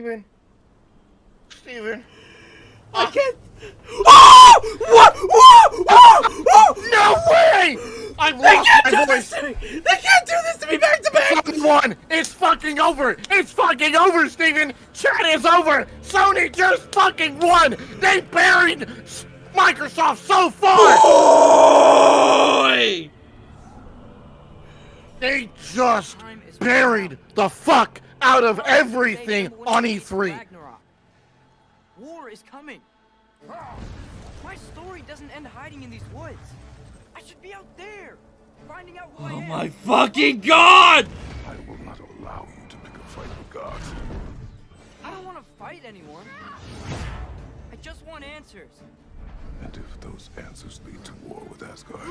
Steven. Steven. I can't. Oh! What? Whoa! Whoa! Whoa! No way! I've lost my voice. They can't do this to me back to back! Fucking won! It's fucking over! It's fucking over, Steven! Chat is over! Sony just fucking won! They buried Microsoft so far! Boy! They just buried the fuck out of everything on E3. Ragnarok. War is coming. My story doesn't end hiding in these woods. I should be out there, finding out who I am. Oh my fucking god! I will not allow you to pick a fight with gods. I don't want to fight anyone. I just want answers. And if those answers lead to war with Asgard,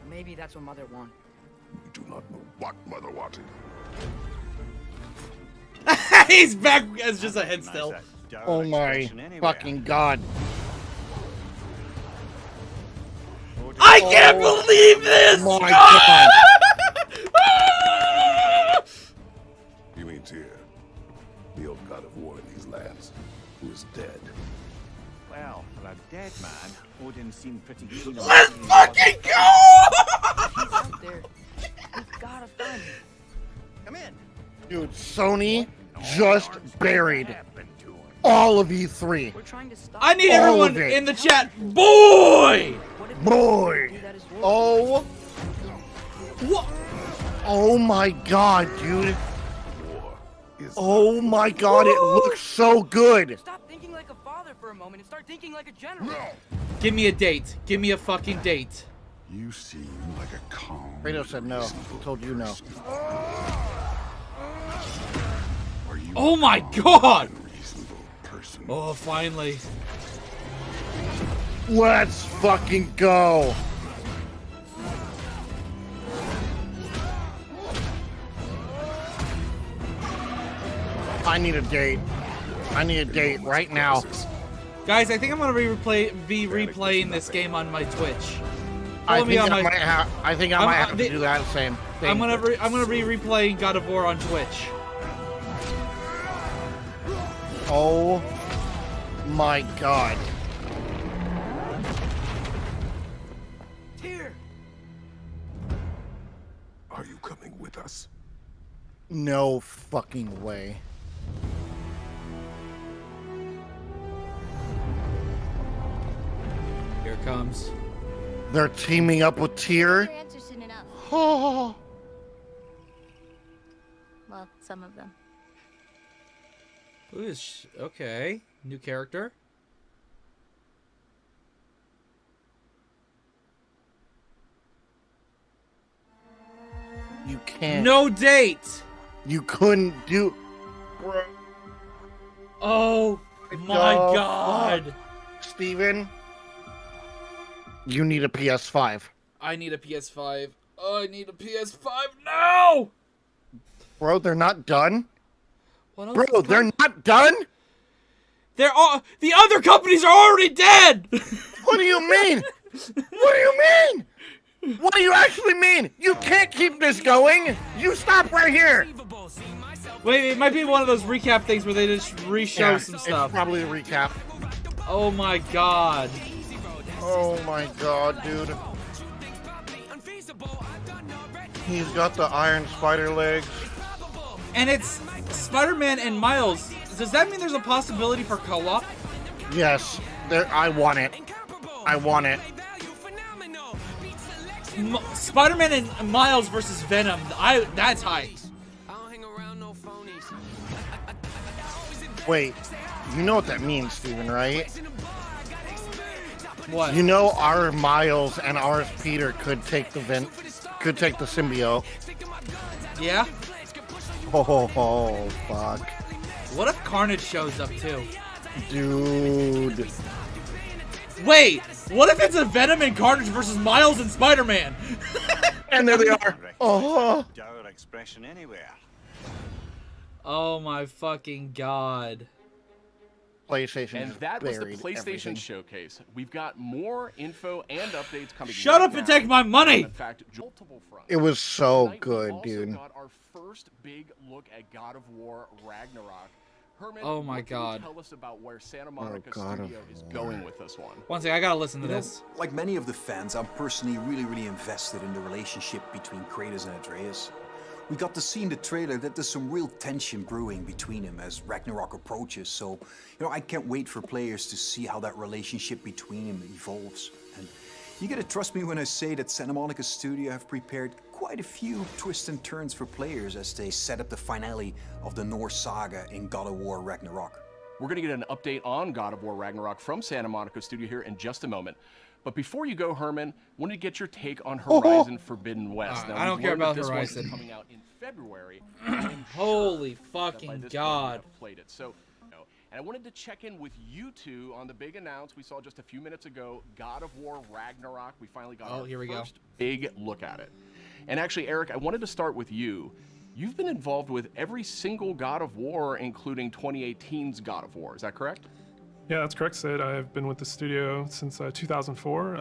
Maybe that's what Mother wanted. we do not know what Mother wanted. He's back as just a head still. Oh my fucking god. I can't believe this! Oh my god. You mean Tyr, the old god of war in these lands, who is dead? Well, for a dead man, Odin seemed pretty keen on Let's seeing fucking go! He's out there. We've gotta find him. Come in. Dude, Sony just buried all of E3. We're trying to stop. I need All everyone of it. in the chat. Boy! What if Boy. we do that as well? Oh, What? oh my god, dude. War is Oh my god, it looks so good. Stop thinking like a father for a moment and start thinking like a general. Give me a date. Give me a fucking date. You seem like a calm. Kratos said no. He told you no. Are you Oh my a calm god! and reasonable person? Oh, finally. Let's fucking go. I need a date. I need a date right now. Guys, I think I'm gonna be replaying this game on my Twitch. I Follow me think on I my. might have. I think I might have to do that same thing. I'm gonna be replaying God of War on Twitch. Oh my god. Here. Are you coming with us? No fucking way. Here it comes. They're teaming up with Tyr. Your answer's soon enough. Oh. Well, some of them. Who is okay? New character. You can't. No date. You couldn't do. Bro. Oh my Oh, god. Steven. You need a PS5. I need a PS5. Oh, I need a PS5 now. Bro, they're not done? What else Bro, is they're coming? not done? They're all the other companies are already dead. What do you mean? What do you mean? What do you actually mean? You can't keep this going. You stop right here. Wait, it might be one of those recap things where they just re-show Yeah, some it's stuff. probably a recap. Oh my god. Oh my god, dude. He's got the iron spider legs. And it's Spider-Man and Miles. Does that mean there's a possibility for co-op? Yes, there. I want it. I want it. Spider-Man and Miles versus Venom. That's hype. Wait, you know what that means, Steven, right? What? You know our Miles and ours Peter could take the symbiote. Yeah? Oh, fuck. What if Carnage shows up too? Dude. Wait, what if it's a Venom and Carnage versus Miles and Spider-Man? And there they are. Oh. Dour expression anywhere. Oh my fucking god. PlayStation. And that was the PlayStation everything. showcase. We've got more info and updates coming. Shut right up and now. take my money! In fact, multiple fronts. It was so Tonight, good, we also dude. got our first big look at God of War Ragnarok. Herman, Oh my what can you God. tell us about where Santa Monica God of Studio is going with this one? One second, I gotta listen to You know, this. like many of the fans, I'm personally really invested in the relationship between Kratos and Atreus. We got to see in the trailer that there's some real tension brewing between them as Ragnarok approaches, so, you know, I can't wait for players to see how that relationship between them evolves. And you gotta trust me when I say that Santa Monica Studio have prepared quite a few twists and turns for players as they set up the finale of the Norse saga in God of War Ragnarok. We're going to get an update on God of War Ragnarok from Santa Monica Studio here in just a moment. But before you go, Herman, wanted to get your take on Horizon Forbidden West. I don't care we've learned about that this one's Horizon. coming out in February. and I'm Holy sure that by fucking this point God. you have played it. So, and I wanted to check in with you two on the big announce we saw just a few minutes ago, God of War Ragnarok. We finally got our here we go. first big look at it. And actually, Eric, I wanted to start with you. You've been involved with every single God of War, including 2018's God of War. Is that correct? Yeah, that's correct, Sid. I've been with the studio since 2004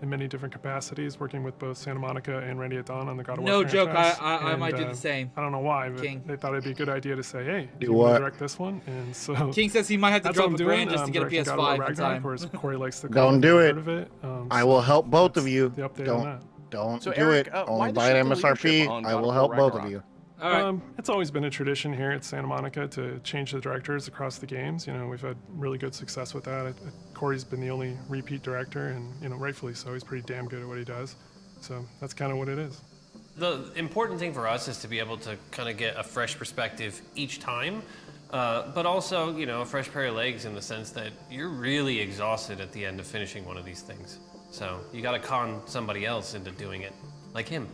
in many different capacities, working with both Santa Monica and Ready at Dawn on the God of War No joke, franchise. I might do And, the same. I don't know why, but King. they thought it'd be a good idea to say, hey, Do you want what? to direct this one? And so King says he might have to that's drop what a I'm doing. grand just to get a directing God of War PS5 in Ragnarok, time. or as Corey likes to call Don't it, do I've it. heard of it. I So will help both that's of you. the update on that. Don't So, do Eric, it. why Only the buy shift an in leadership MSRP. on I God will of help War both of Ragnarok? you. All right. It's always been a tradition here at Santa Monica to change the directors across the games. You know, we've had really good success with that. Corey's been the only repeat director, and you know, rightfully so. He's pretty damn good at what he does. So that's kind of what it is. The important thing for us is to be able to kind of get a fresh perspective each time, but also, you know, a fresh pair of legs in the sense that you're really exhausted at the end of finishing one of these things. So you got to con somebody else into doing it, like him.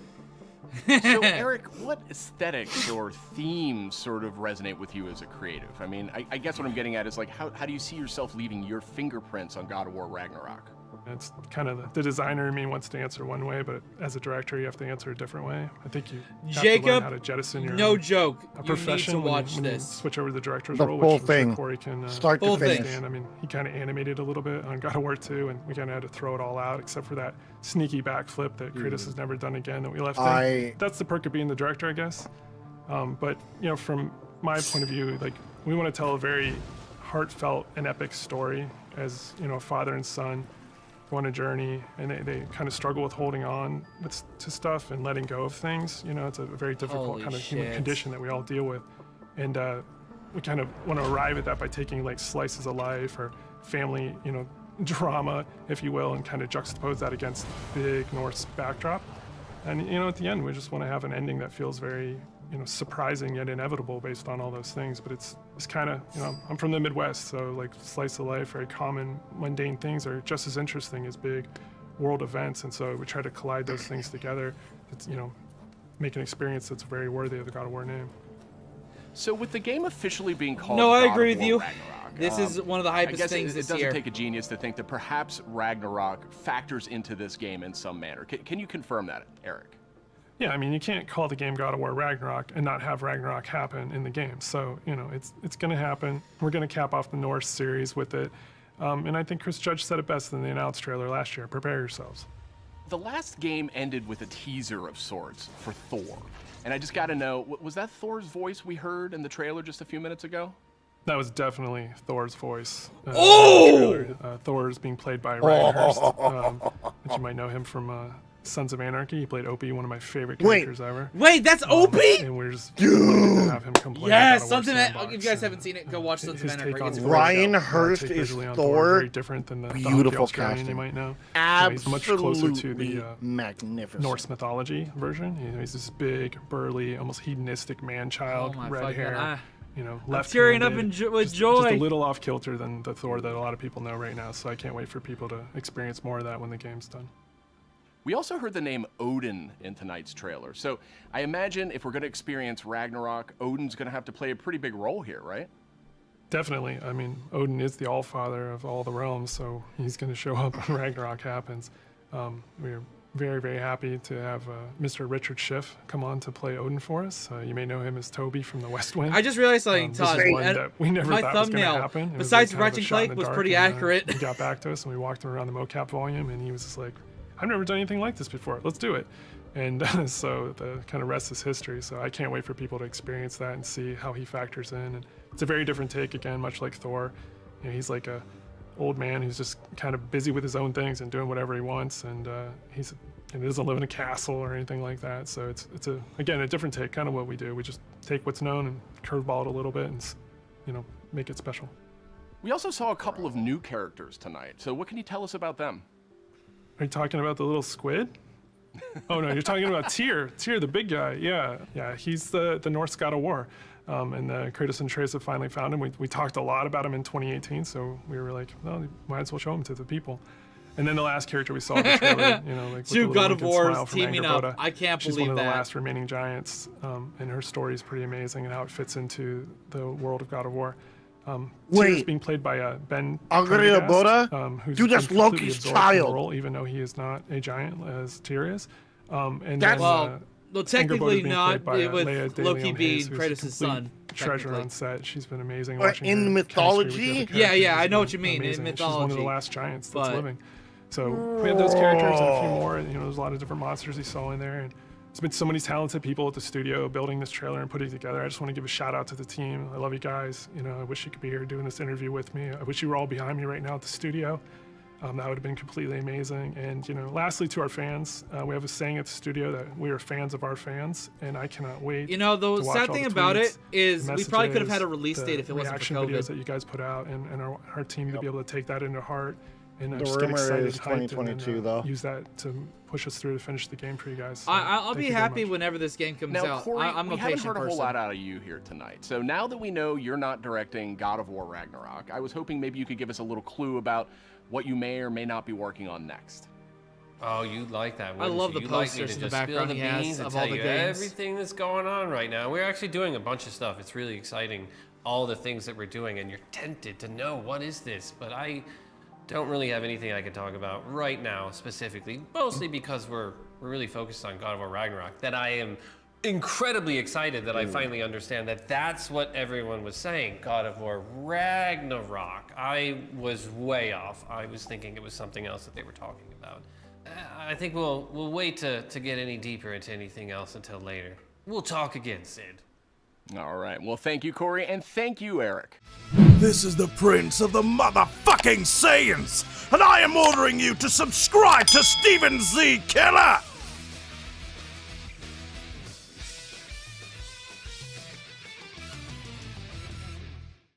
So, Eric, what aesthetics or themes sort of resonate with you as a creative? I mean, I guess what I'm getting at is like, how do you see yourself leaving your fingerprints on God of War Ragnarok? It's kind of the designer in me wants to answer one way, but as a director, you have to answer a different way. I think you have to learn Jacob, how to jettison your no own, joke. a You need profession to when watch you this. switch over to the director's The role, full which I'm sure thing. Corey can Start to Full thing. finish. understand. I mean, he kind of animated a little bit on God of War 2, and we kind of had to throw it all out, except for that sneaky backflip that Kratos has never done again that we left in. That's the perk of being the director, I guess. But, you know, from my point of view, like, we want to tell a very heartfelt and epic story as, you know, a father and son go on a journey, and they kind of struggle with holding on to stuff and letting go of things. You know, it's a very difficult Holy kind of human shit. condition that we all deal with. And we kind of want to arrive at that by taking like slices of life or family, you know, drama, if you will, and kind of juxtapose that against big Norse backdrop. And, you know, at the end, we just want to have an ending that feels very, you know, surprising yet inevitable based on all those things. But it's kind of, you know, I'm from the Midwest, so like slice of life, very common, mundane things are just as interesting as big world events. And so we try to collide those things together. It's, you know, make an experience that's very worthy of the God of War name. So, with the game officially being called No, I God agree of with War you. Ragnarok, This is one of the I hypest guess things it this doesn't year. take a genius to think that perhaps Ragnarok factors into this game in some manner. Can you confirm that, Eric? Yeah, I mean, you can't call the game God of War Ragnarok and not have Ragnarok happen in the game. So, you know, it's going to happen. We're going to cap off the Norse series with it. And I think Chris Judge said it best in the announced trailer last year. Prepare yourselves. The last game ended with a teaser of sorts for Thor. And I just got to know, was that Thor's voice we heard in the trailer just a few minutes ago? That was definitely Thor's voice. Oh! Thor's being played by Ryan Hurst, which you might know him from Sons of Anarchy. He played Opie, one of my favorite characters ever. Wait, that's Opie? And we're just delighted to have him come play Yes, God of War Sons of Sandbox. If you guys haven't seen it, go watch Sons of His Anarchy. take on It's Thor, Ryan take Hurst is visually on Thor. Very different than the Beautiful Australian casting. you might know. Absolutely He's much closer to the magnificent Norse mythology version. You know, he's this big, burly, almost hedonistic man-child, Oh my red fucking hair. God. You know, I'm tearing up left-handed, with just joy. a little off kilter than the Thor that a lot of people know right now. So I can't wait for people to experience more of that when the game's done. We also heard the name Odin in tonight's trailer. So I imagine if we're going to experience Ragnarok, Odin's going to have to play a pretty big role here, right? Definitely. I mean, Odin is the All-Father of all the realms, so he's going to show up when Ragnarok happens. We're very, very happy to have Mr. Richard Schiff come on to play Odin for us. You may know him as Toby from The West Wing. I just realized something, Todd. This is one that we never my thought was going to thumbnail, happen. It was besides like kind of a Ratchet shot in Clank, the was dark, pretty and, accurate. He got back to us, and we walked him around the mocap volume, and he was just like, I've never done anything like this before. Let's do it. And so the kind of rest is history. So I can't wait for people to experience that and see how he factors in. And it's a very different take, again, much like Thor. You know, he's like a old man who's just kind of busy with his own things and doing whatever he wants. And he doesn't live in a castle or anything like that. So it's again, a different take, kind of what we do. We just take what's known and curveball it a little bit and, you know, make it special. We also saw a couple of new characters tonight. So what can you tell us about them? Are you talking about the little squid? Oh no, you're talking about Tyr, the big guy. Yeah, he's the Norse god of war. And Kratos and Atreus have finally found him. We talked a lot about him in 2018, so we were like, well, we might as well show him to the people. And then the last character we saw in the trailer, you know, like two God of Wars teaming up. Boda. I can't She's believe one of that. the last remaining giants, and her story is pretty amazing and how it fits into the world of God of War. Tyr's being played by Ben Boda? who's Dude, that's completely Loki's absorbed in the child. role, even though he is not a giant as Tyr is. And That's- then, Well, technically Angerboda's being not, played by, with Leia de Loki Leon being Hayes, who's a Kratos' complete son. treasure technically. on set. She's been amazing. Or watching in her mythology? chemistry with the other Yeah, characters I has know been what you mean, in amazing. She's one of mythology. the last giants that's But- living. So we have those characters and a few more. And, you know, there's a lot of different monsters he saw in there. And it's been so many talented people at the studio building this trailer and putting it together. I just want to give a shout out to the team. I love you guys. You know, I wish you could be here doing this interview with me. I wish you were all behind me right now at the studio. That would have been completely amazing. And, you know, lastly, to our fans, we have a saying at the studio that we are fans of our fans, and I cannot wait. You know, the to watch sad all thing the about tweets, it is the we probably could have had a messages, release the date if it wasn't for reaction COVID. videos that you guys put out, and our team to be able to take that into heart and The just get rumor excited, is hyped, and 2022 though. use that to push us through to finish the game for you guys. So I'll thank be you very happy much. whenever this game comes Now, out. Corey, I'm a we haven't patient heard a person. whole lot out of you here tonight. So now that we know you're not directing God of War Ragnarok, I was hoping maybe you could give us a little clue about what you may or may not be working on next. Oh, you'd like that, I wouldn't love you? the You'd like me posters to in the just spill background the he has beans and of tell all the you games. everything that's going on right now. We're actually doing a bunch of stuff. It's really exciting, all the things that we're doing, and you're tempted to know what is this, but I don't really have anything I can talk about right now specifically, mostly because we're really focused on God of War Ragnarok, that I am incredibly excited that I finally understand that that's what everyone was saying, God of War Ragnarok. I was way off. I was thinking it was something else that they were talking about. I think we'll wait to get any deeper into anything else until later. We'll talk again, Sid. All right. Well, thank you, Corey, and thank you, Eric. This is the Prince of the motherfucking Saiyans, and I am ordering you to subscribe to Steven Z. Killer!